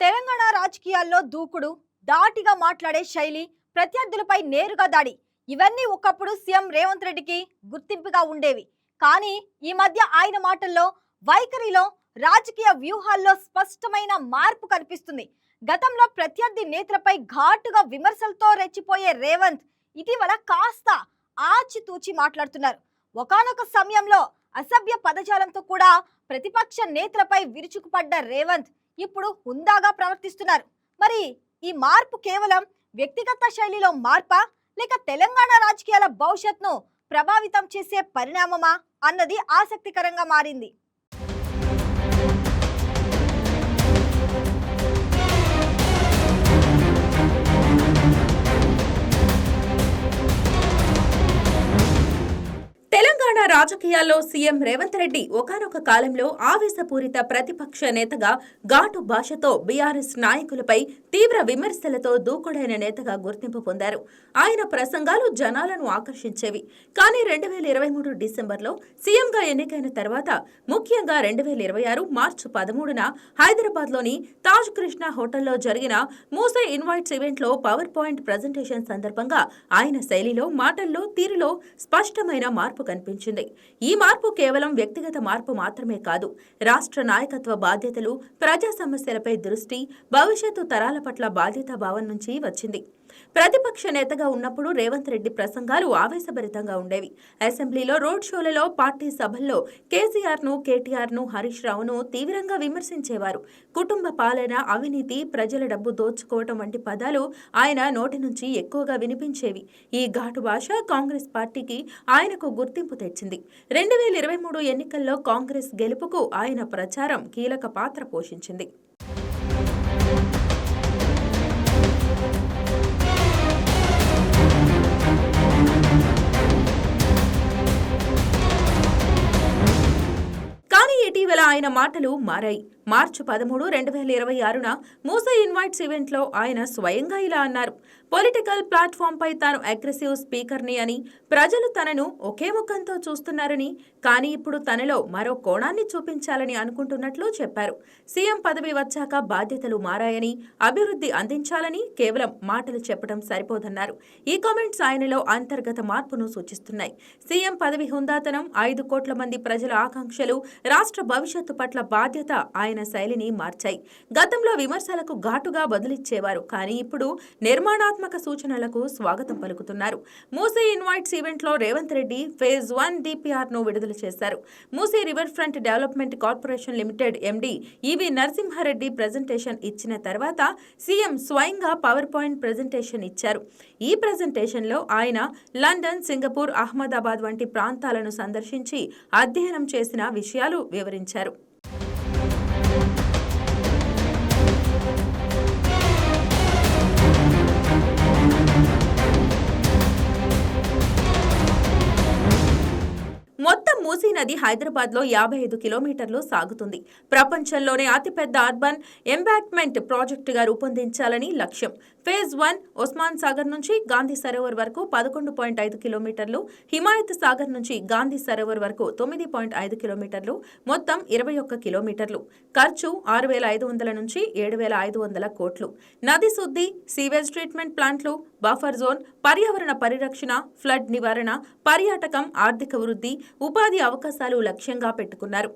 తెలంగాణ రాజకీయాల్లో దూకుడు, ధాటిగా మాట్లాడే శైలి, ప్రత్యర్థులపై నేరుగా దాడి ఇవన్నీ ఒకప్పుడు సీఎం రేవంత్ రెడ్డికి గుర్తింపుగా ఉండేవి. కానీ ఈ మధ్య ఆయన మాటల్లో, వైఖరిలో, రాజకీయ వ్యూహాల్లో స్పష్టమైన మార్పు కనిపిస్తుంది. గతంలో ప్రత్యర్థి నేతలపై ఘాటుగా విమర్శలతో రెచ్చిపోయే రేవంత్ ఇటీవల కాస్త ఆచితూచి మాట్లాడుతున్నారు. ఒకానొక సమయంలో అసభ్య పదజాలంతో కూడా ప్రతిపక్ష నేతలపై విరుచుకుపడ్డ రేవంత్ ఇప్పుడు హుందాగా ప్రవర్తిస్తున్నారు. మరి ఈ మార్పు కేవలం వ్యక్తిగత శైలిలో మార్పా, లేక తెలంగాణ రాజకీయాల భవిష్యత్తును ప్రభావితం చేసే పరిణామమా అన్నది ఆసక్తికరంగా మారింది. తెలంగాణ రాజకీయాల్లో సీఎం రేవంత్ రెడ్డి ఒకానొక కాలంలో ఆవేశపూరిత ప్రతిపక్ష నేతగా, ఘాటు భాషతో బీఆర్ఎస్ నాయకులపై తీవ్ర విమర్శలతో దూకుడైన నేతగా గుర్తింపు పొందారు. ఆయన ప్రసంగాలు జనాలను ఆకర్షించేవి. కానీ 2023 డిసెంబర్లో సీఎంగా ఎన్నికైన తర్వాత, ముఖ్యంగా 2026 మార్చి 13న హైదరాబాద్లోని తాజ్ కృష్ణ హోటల్లో జరిగిన మూసే ఇన్వైట్స్ ఈవెంట్లో పవర్ పాయింట్ ప్రజెంటేషన్ సందర్భంగా ఆయన శైలిలో, మాటల్లో, తీరులో స్పష్టమైన మార్పు కనిపించింది. ఈ మార్పు కేవలం వ్యక్తిగత మార్పు మాత్రమే కాదు, రాష్ట్ర నాయకత్వ బాధ్యతలు, ప్రజా సమస్యలపై దృష్టి, భవిష్యత్తు తరాల పట్ల బాధ్యతా భావం నుంచి వచ్చింది. ప్రతిపక్ష నేతగా ఉన్నప్పుడు రేవంత్ రెడ్డి ప్రసంగాలు ఆవేశభరితంగా ఉండేవి. అసెంబ్లీలో, రోడ్ షోలలో, పార్టీ సభల్లో కేసీఆర్ను, కేటీఆర్ను, హరీష్ రావును తీవ్రంగా విమర్శించేవారు. కుటుంబ పాలన, అవినీతి, ప్రజల డబ్బు దోచుకోవటం వంటి పదాలు ఆయన నోటి నుంచి ఎక్కువగా వినిపించేవి. ఈ ఘాటు భాష కాంగ్రెస్ పార్టీకి ఆయనకు గుర్తింపు తెచ్చింది. 2023 ఎన్నికల్లో కాంగ్రెస్ గెలుపుకు ఆయన ప్రచారం కీలక పాత్ర పోషించింది. ఇటీవల ఆయన మాటలు మారాయి. మార్చి 13, 2026న మూసే ఇన్వైట్స్ ఈవెంట్లో ఆయన స్వయంగా ఇలా అన్నారు: పొలిటికల్ ప్లాట్ఫామ్ పై తాను అగ్రెసివ్ స్పీకర్ని అని, ప్రజలు తనను ఒకే ముఖంతో చూస్తున్నారని, కానీ ఇప్పుడు తనలో మరో కోణాన్ని చూపించాలని అనుకుంటున్నట్లు చెప్పారు. సీఎం పదవి వచ్చాక బాధ్యతలు మారాయని, అభివృద్ధి అందించాలని కేవలం మాటలు చెప్పడం సరిపోదన్నారు. ఈ కామెంట్స్ ఆయనలో అంతర్గత మార్పును సూచిస్తున్నాయి. సీఎం పదవి హుందాతనం, 5 కోట్ల మంది ప్రజల ఆకాంక్షలు, రాష్ట్ర భవిష్యత్తు పట్ల బాధ్యత ఆయన శైలిని మార్చాయి. గతంలో విమర్శలకు ఘాటుగా బదులిచ్చేవారు, కానీ ఇప్పుడు నిర్మాణాత్మక సూచనలకు స్వాగతం పలుకుతున్నారు. మూసీ ఇన్వైట్స్ ఈవెంట్లో రేవంత్ రెడ్డి ఫేజ్ 1 DPRను విడుదల చేశారు. Musi river front development corporation limited MD ఈవి నరసింహారెడ్డి ప్రెజెంటేషన్ ఇచ్చిన తర్వాత సీఎం స్వయంగా పవర్ పాయింట్ ప్రెజెంటేషన్ ఇచ్చారు. ఈ ప్రెజెంటేషన్లో ఆయన లండన్, సింగపూర్, అహ్మదాబాద్ వంటి ప్రాంతాలను సందర్శించి అధ్యయనం చేసిన విషయాలు వివరించారు. మొత్తం మూసీ నది హైదరాబాద్లో 55 కిలోమీటర్లు సాగుతుంది. ప్రపంచంలోనే అతిపెద్ద అర్బన్ ఎంబాంక్మెంట్ ప్రాజెక్టుగా రూపొందించాలని లక్ష్యం. ఫేజ్ 1 ఉస్మాన్ సాగర్ నుంచి గాంధీ సరోవర్ వరకు 11.5 కిలోమీటర్లు, హిమాయత్ సాగర్ నుంచి గాంధీ సరోవర్ వరకు 9.5 కిలోమీటర్లు, మొత్తం 21 కిలోమీటర్లు. ఖర్చు 6,500 నుంచి 7,500 కోట్లు. నది శుద్ధి, సీవేజ్ ట్రీట్మెంట్ ప్లాంట్లు, బఫర్ జోన్, పర్యావరణ పరిరక్షణ, ఫ్లడ్ నివారణ, పర్యాటకం, ఆర్థిక వృద్ధి, ఉపాధి అవకాశాలు లక్ష్యంగా పెట్టుకున్నారు.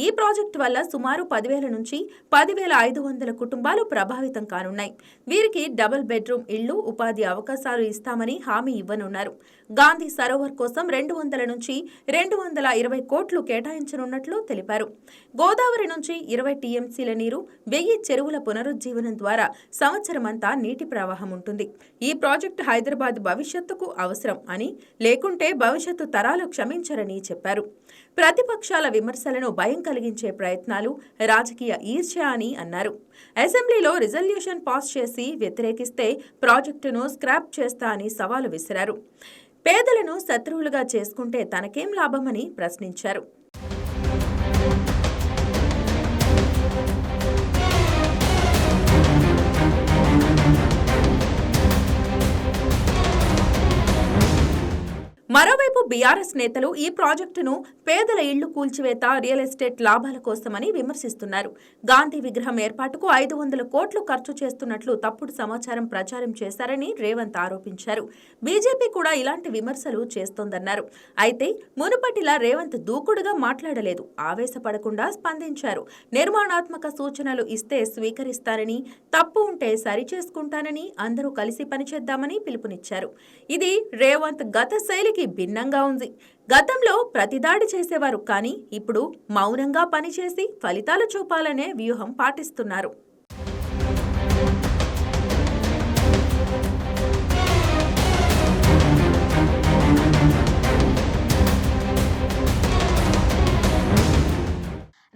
ఈ ప్రాజెక్టు వల్ల సుమారు 10,000 నుంచి 10,500 కుటుంబాలు ప్రభావితం కానున్నాయి. వీరికి డబుల్ బెడ్రూమ్ ఇళ్లు, ఉపాధి అవకాశాలు ఇస్తామని హామీ ఇవ్వనున్నారు. గాంధీ సరోవర్ కోసం 200 నుంచి 220 కోట్లు కేటాయించనున్నట్లు తెలిపారు. గోదావరి నుంచి 20 టీఎంసీల నీరు, 1000 చెరువుల పునరుజ్జీవనం ద్వారా సంవత్సరమంతా నీటి ప్రవాహం ఉంటుంది. ఈ ప్రాజెక్టు హైదరాబాద్ భవిష్యత్తుకు అవసరం అని, లేకుంటే భవిష్యత్తు తరాలు క్షమించరని చెప్పారు. ప్రతిపక్షాల విమర్శలను భయం కలిగించే ప్రయత్నాలు రాజకీయ ఈర్ష్య అని అన్నారు. అసెంబ్లీలో రిజల్యూషన్ పాస్ చేసి వ్యతిరేకిస్తే ప్రాజెక్టును స్క్రాప్ చేస్తా అని సవాలు విసిరారు. పేదలను శత్రువులుగా చేసుకుంటే తనకేం లాభమని ప్రశ్నించారు. మరోవైపు బీఆర్ఎస్ నేతలు ఈ ప్రాజెక్టును పేదల ఇళ్లు కూల్చివేత రియల్ ఎస్టేట్ లాభాల కోసమని విమర్శిస్తున్నారు. గాంధీ విగ్రహం ఏర్పాటుకు 500 కోట్లు ఖర్చు చేస్తున్నట్లు తప్పుడు సమాచారం ప్రచారం చేశారని రేవంత్ ఆరోపించారు. బీజేపీ కూడా ఇలాంటి విమర్శలు చేస్తోందన్నారు. అయితే మునుపటిలా రేవంత్ దూకుడుగా మాట్లాడలేదు. ఆవేశపడకుండా స్పందించారు. నిర్మాణాత్మక సూచనలు ఇస్తే స్వీకరిస్తారని, తప్పు ఉంటే సరిచేసుకుంటానని, అందరూ కలిసి పనిచేద్దామని పిలుపునిచ్చారు. ఇది రేవంత్ గత శైలికి భిన్నంగా ఉంది. గతంలో ప్రతిదాడి చేసేవారు, కానీ ఇప్పుడు మౌనంగా పనిచేసి ఫలితాలు చూపాలనే వ్యూహం పాటిస్తున్నారు.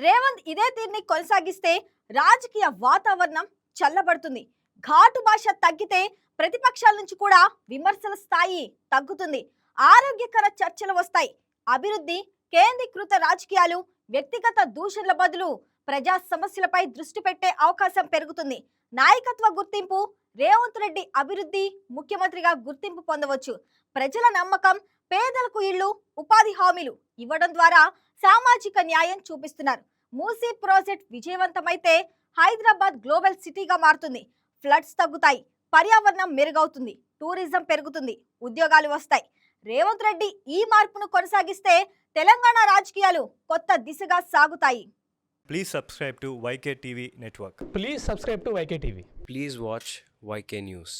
రేవంత్ ఇదే తీరుని కొనసాగిస్తే రాజకీయ వాతావరణం చల్లబడుతుంది. ఘాటు భాష తగ్గితే ప్రతిపక్షాల నుంచి కూడా విమర్శల స్థాయి తగ్గుతుంది. ఆరోగ్యకర చర్చలు వస్తాయి. అభివృద్ధి కేంద్రీకృత రాజకీయాలు వ్యక్తిగత దూషణల బదులు ప్రజా సమస్యలపై దృష్టి పెట్టే అవకాశం పెరుగుతుంది. నాయకత్వ గుర్తింపు, రేవంత్ రెడ్డి అభివృద్ధి, ముఖ్యమంత్రిగా గుర్తింపు పొందవచ్చు. ప్రజల నమ్మకం, పేదలకు ఇళ్లు, ఉపాధి హామీలు ఇవ్వడం ద్వారా సామాజిక న్యాయం చూపిస్తున్నారు. మూసీ ప్రాజెక్ట్ విజయవంతమైతే హైదరాబాద్ గ్లోబల్ సిటీగా మారుతుంది. ఫ్లడ్స్ తగ్గుతాయి, పర్యావరణం మెరుగవుతుంది, టూరిజం పెరుగుతుంది, ఉద్యోగాలు వస్తాయి. రేవంత్ రెడ్డి ఈ మార్పును కొనసాగిస్తే తెలంగాణ రాజకీయాలు కొత్త దిశగా సాగుతాయి. Please subscribe to YK TV Network. Please subscribe to YK TV. Please watch YK News.